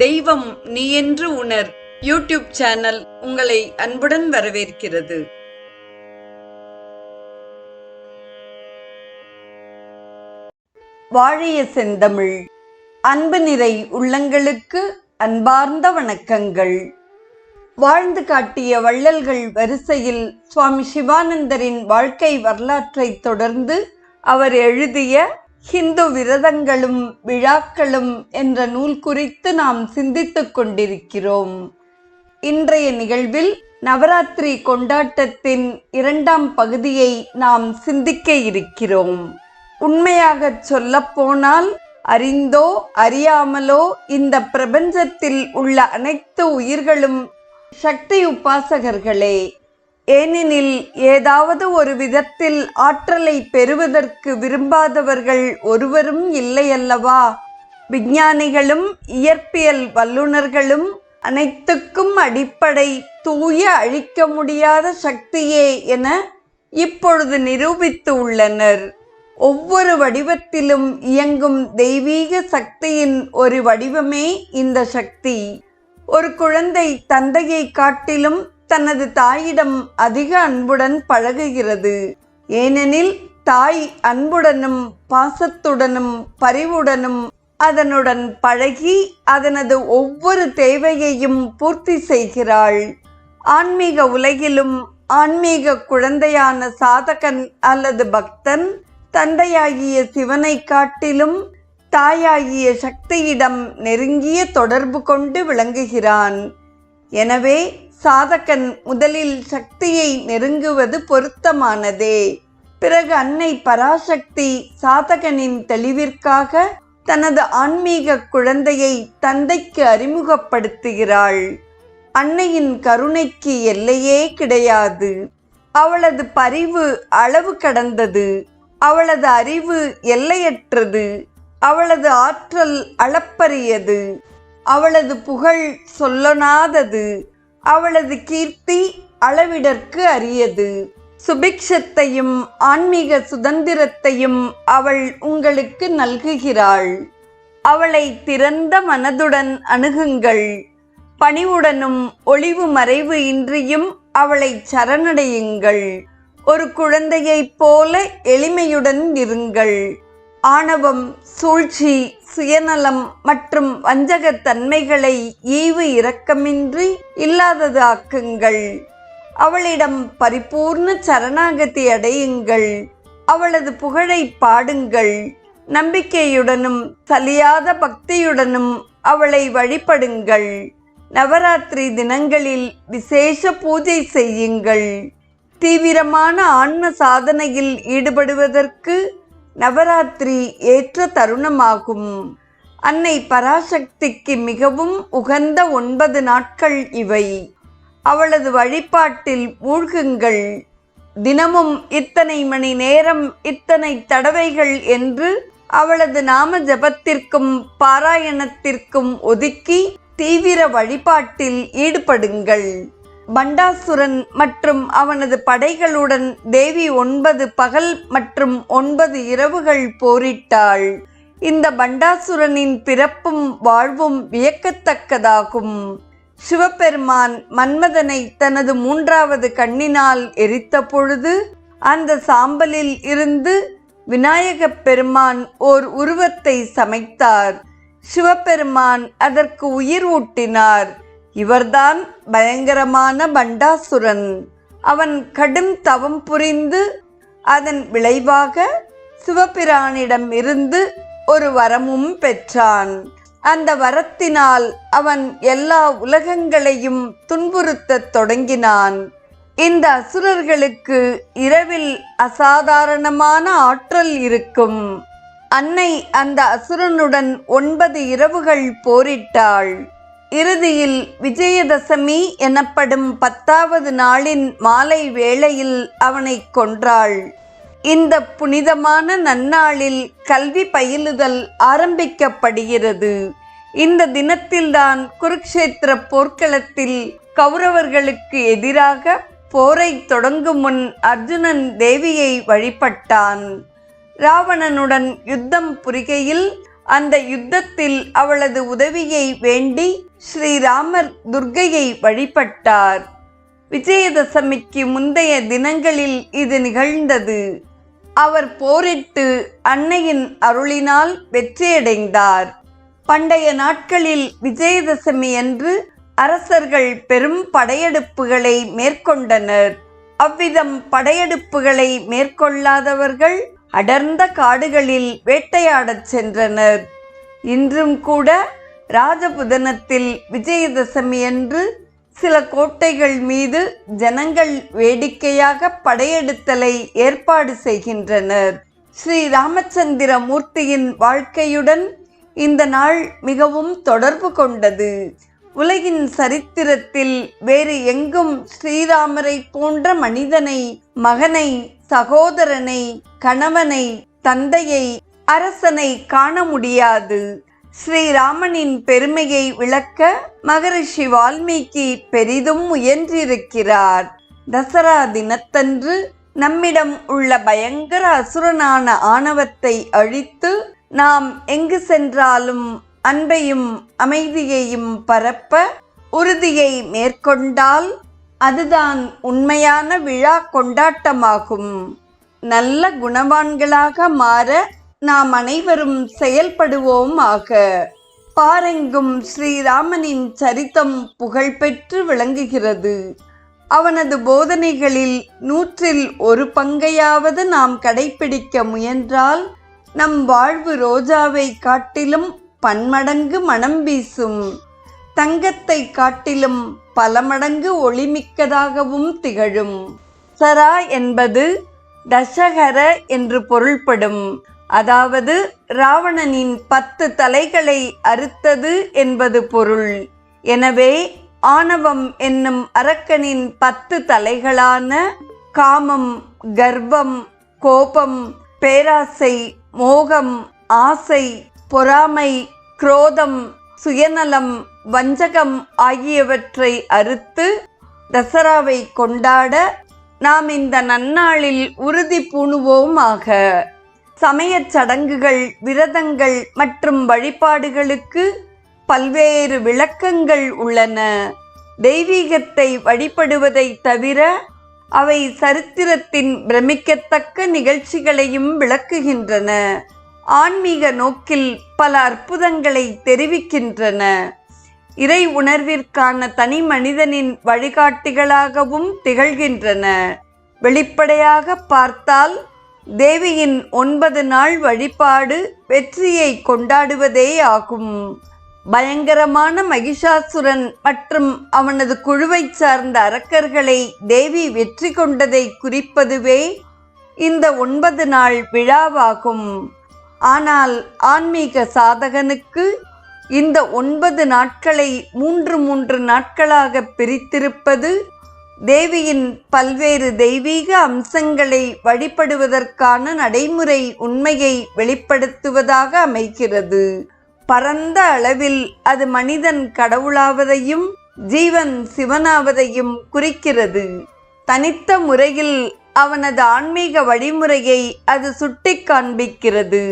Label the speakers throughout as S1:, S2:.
S1: தெய்வம் நீ என்று உணர் யூடியூப் சேனல் உங்களை அன்புடன் வரவேற்கிறது. வாழிய செந்தமிழ். அன்பு நிறை உள்ளங்களுக்கு அன்பார்ந்த வணக்கங்கள். வாழ்ந்து காட்டிய வள்ளல்கள் வரிசையில் சுவாமி சிவானந்தரின் வாழ்க்கை வரலாற்றை தொடர்ந்து அவர் எழுதிய ஹிந்து விரதங்களும் விழாக்களும் என்ற நூல் குறித்து நாம் சிந்தித்துக் கொண்டிருக்கிறோம். இன்றைய நிகழ்வில் நவராத்திரி கொண்டாட்டத்தின் 2ஆம் பகுதியை நாம் சிந்திக்க இருக்கிறோம். உண்மையாக சொல்லப்போனால் அறிந்தோ அறியாமலோ இந்த பிரபஞ்சத்தில் உள்ள அனைத்து உயிர்களும் சக்தி உபாசகர்களே. ஏனெனில் ஏதாவது ஒரு விதத்தில் ஆற்றலை பெறுவதற்கு விரும்பாதவர்கள் ஒருவரும் இல்லை அல்லவா? விஞ்ஞானிகளும் இயற்பியல் வல்லுநர்களும் அனைத்துக்கும் அடிப்படை தூய அழிக்க முடியாத சக்தியே என இப்பொழுது நிரூபித்து உள்ளனர். ஒவ்வொரு வடிவத்திலும் இயங்கும் தெய்வீக சக்தியின் ஒரு வடிவமே இந்த சக்தி. ஒரு குழந்தை தந்தையை காட்டிலும் தனது தாயிடம் அதிக அன்புடன் பழகுகிறது. ஏனெனில் தாய் அன்புடனும் பாசத்துடனும் பரிவுடனும் அதனுடன் பழகி அதனது ஒவ்வொரு தேவையையும் பூர்த்தி செய்கிறாள். ஆன்மீக உலகிலும் ஆன்மீக குழந்தையான சாதகன் அல்லது பக்தன் தந்தையாகிய சிவனை காட்டிலும் தாயாகிய சக்தியிடம் நெருங்கிய தொடர்பு கொண்டு விளங்குகிறான். எனவே சாதகன் முதலில் சக்தியை நெருங்குவது பொருத்தமானதே. பிறகு அன்னை பராசக்தி சாதகனின் தெளிவிற்காக தனது ஆன்மீக குழந்தையை தந்தைக்கு அறிமுகப்படுத்துகிறாள். அன்னையின் கருணைக்கு எல்லையே கிடையாது. அவளது பரிவு அளவு கடந்தது. அவளது அறிவு எல்லையற்றது. அவளது ஆற்றல் அளப்பரியது. அவளது புகழ் சொல்லொணாதது. அவளது கீர்த்தி அளவிடற்கு அரியது. சுபிக்ஷத்தையும் ஆன்மீக சுதந்திரத்தையும் அவள் உங்களுக்கு நல்குகிறாள். அவளை திறந்த மனதுடன் அணுகுங்கள். பணிவுடனும் ஒளிவு மறைவு இன்றியும் அவளை சரணடையுங்கள். ஒரு குழந்தையைப் போல எளிமையுடன் இருங்கள். ஆணவம், சூழ்ச்சி, சுயநலம் மற்றும் வஞ்சகத்தன்மைகளை ஈவு இரக்கமின்றி இல்லாதது ஆக்குங்கள். அவளிடம் பரிபூர்ண சரணாகதி அடையுங்கள். அவளது புகழை பாடுங்கள். நம்பிக்கையுடனும் சலியாத பக்தியுடனும் அவளை வழிபடுங்கள். நவராத்திரி தினங்களில் விசேஷ பூஜை செய்யுங்கள். தீவிரமான ஆன்ம சாதனையில் ஈடுபடுவதற்கு நவராத்திரி ஏற்ற தருணமாகும். அன்னை பராசக்திக்கு மிகவும் உகந்த 9 நாட்கள் இவை. அவளது வழிபாட்டில் மூழ்குங்கள். தினமும் இத்தனை மணி நேரம், இத்தனை தடவைகள் என்று அவளது நாம ஜபத்திற்கும் பாராயணத்திற்கும் ஒதுக்கி தீவிர வழிபாட்டில் ஈடுபடுங்கள். பண்டாசுரன் மற்றும் அவனது படைகளுடன் தேவி 9 பகல் மற்றும் 9 இரவுகள் போரிட்டாள். இந்த பண்டாசுரனின் பிறப்பும் வாழ்வும் வியக்கத்தக்கதாகும். சிவபெருமான் மன்மதனை தனது 3வது கண்ணினால் எரித்த பொழுது அந்த சாம்பலில் இருந்து விநாயகப் பெருமான் ஓர் உருவத்தை சமைத்தார். சிவபெருமான் அதற்கு உயிர் ஊட்டினார். இவர்தான் பயங்கரமான பண்டாசுரன். அவன் கடும் தவம் புரிந்து அதன் விளைவாக சிவபிரானிடம் இருந்து ஒரு வரமும் பெற்றான். அந்த வரத்தினால் அவன் எல்லா உலகங்களையும் துன்புறுத்தத் தொடங்கினான். இந்த அசுரர்களுக்கு இரவில் அசாதாரணமான ஆற்றல் இருக்கும். அன்னை அந்த அசுரனுடன் 9 இரவுகள் போரிட்டாள். இறுதியில் விஜயதசமி எனப்படும் 10வது நாளின் மாலை வேளையில் அவனை கொன்றாள். இந்த புனிதமான நன்னாளில் கல்வி பயிலுதல் ஆரம்பிக்கப்படுகிறது. இந்த தினத்தில்தான் குருக்ஷேத்திர போர்க்களத்தில் கௌரவர்களுக்கு எதிராக போரை தொடங்கும் முன் அர்ஜுனன் தேவியை வழிபட்டான். ராவணனுடன் யுத்தம் புரிகையில் அந்த யுத்தத்தில் அவளது உதவியை வேண்டி ஸ்ரீராமர் துர்க்கையை வழிபட்டார். விஜயதசமிக்கு முந்தைய தினங்களில் இது நிகழ்ந்தது. அவர் போரிட்டு அன்னையின் அருளினால் வெற்றியடைந்தார். பண்டைய நாட்களில் விஜயதசமி அன்று அரசர்கள் பெரும் படையெடுப்புகளை மேற்கொண்டனர். அவ்விதம் படையெடுப்புகளை மேற்கொள்ளாதவர்கள் அடர்ந்த காடுகளில் வேட்டையாடச் சென்றனர். இன்றும் கூட ராஜபுதனத்தில் விஜயதசமி அன்று சில கோட்டைகள் மீது ஜனங்கள் வேடிக்கையாக படையெடுத்தலை ஏற்பாடு செய்கின்றனர். ஸ்ரீ ராமச்சந்திர மூர்த்தியின் வாழ்க்கையுடன் இந்த நாள் மிகவும் தொடர்பு கொண்டது. உலகின் சரித்திரத்தில் வேறு எங்கும் ஸ்ரீராமரை போன்ற மனிதனை, மகனை, சகோதரனை, கணவனை, தந்தையை, அரசனை காண முடியாது. ஸ்ரீராமனின் பெருமையை விளக்க மகரிஷி வால்மீகி பெரிதும் முயன்றிருக்கிறார். தசரா தினத்தன்று நம்மிடம் உள்ள பயங்கர அசுரனான ஆணவத்தை அழித்து நாம் எங்கு சென்றாலும் அன்பையும் அமைதியையும் பரப்ப உறுதியை மேற்கொண்டால் அதுதான் உண்மையான விழா கொண்டாட்டமாகும். நல்ல குணவான்களாக மாற நாம் அனைவரும் செயல்படுவோம் ஆக. பாரெங்கும் ஸ்ரீராமனின் சரித்தம் புகழ்பெற்று விளங்குகிறது. அவனது போதனைகளில் 100 பங்கையாவது நாம் கடைபிடிக்க முயன்றால் நம் வாழ்வு ரோஜாவை காட்டிலும் பன்மடங்கு மனம் வீசும், தங்கத்தை காட்டிலும் பல மடங்கு ஒளிமிக்கதாகவும் திகழும். சரா என்பது தசகர என்று பொருள்படும். அதாவது ராவணனின் 10 தலைகளை அறுத்தது என்பது பொருள். எனவே ஆணவம் என்னும் அரக்கனின் 10 தலைகளான காமம், கர்வம், கோபம், பேராசை, மோகம், ஆசை, பொறாமை, குரோதம், சுயநலம், வஞ்சகம் ஆகியவற்றை அறுத்து தசராவை கொண்டாட நாம் இந்த நன்னாளில் உறுதி பூணுவோமாக. சமயச் சடங்குகள், விரதங்கள் மற்றும் வழிபாடுகளுக்கு பல்வேறு விளக்கங்கள் உள்ளன. தெய்வீகத்தை வழிபடுவதை தவிர அவை சரித்திரத்தின் பிரமிக்கத்தக்க நிகழ்ச்சிகளையும் விளக்குகின்றன. ஆன்மீக நோக்கில் பல அற்புதங்களை தெரிவிக்கின்றன. இறை உணர்விற்கான தனி மனிதனின் வழிகாட்டிகளாகவும் திகழ்கின்றன. வெளிப்படையாக பார்த்தால் தேவியின் 9 நாள் வழிபாடு வெற்றியை கொண்டாடுவதே ஆகும். பயங்கரமான மகிஷாசுரன் மற்றும் அவனது குழுவை சார்ந்த அரக்கர்களை தேவி வெற்றி கொண்டதை குறிப்பதுவே இந்த 9 நாள் விழாவாகும். ஆனால் ஆன்மீக சாதகனுக்கு இந்த 9 நாட்களை 3 நாட்களாக பிரித்திருப்பது தேவியின் பல்வேறு தெய்வீக அம்சங்களை வழிபடுவதற்கான நடைமுறை உண்மையை வெளிப்படுத்துவதாக அமைகிறது. பரந்த அளவில் அது மனிதன் கடவுளாவதையும் ஜீவன் சிவனாவதையும் குறிக்கிறது. தனித்த முறையில் அவனது ஆன்மீக வழிமுறையை அது சுட்டி காண்பிக்கிறது.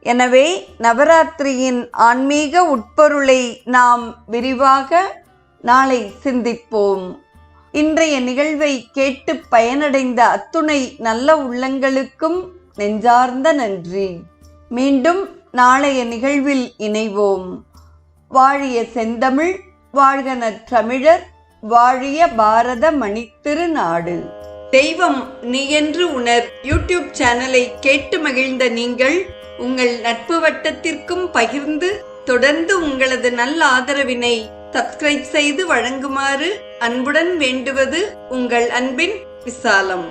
S1: எனவே நவராத்திரியின் ஆன்மீக உட்பொருளை நாம் விரிவாக நாளை சிந்திப்போம். இன்றைய நிகழ்வை கேட்டு பயனடைந்த அத்துணை நல்ல உள்ளங்களுக்கும் நெஞ்சார்ந்த நன்றி. மீண்டும் நாளைய நிகழ்வில் இணைவோம். வாழிய செந்தமிழ், வாழ்க நற்றமிழர், வாழிய பாரத மணித்திருநாடு. தெய்வம் நீ என்று உணர் யூடியூப் சேனலை கேட்டு மகிழ்ந்த நீங்கள் உங்கள் நட்பு வட்டத்திற்கும் பகிர்ந்து தொடர்ந்து உங்களது நல்ல ஆதரவினை சப்ஸ்கிரைப் செய்து வழங்குமாறு அன்புடன் வேண்டுவது உங்கள் அன்பின் விசாலம்.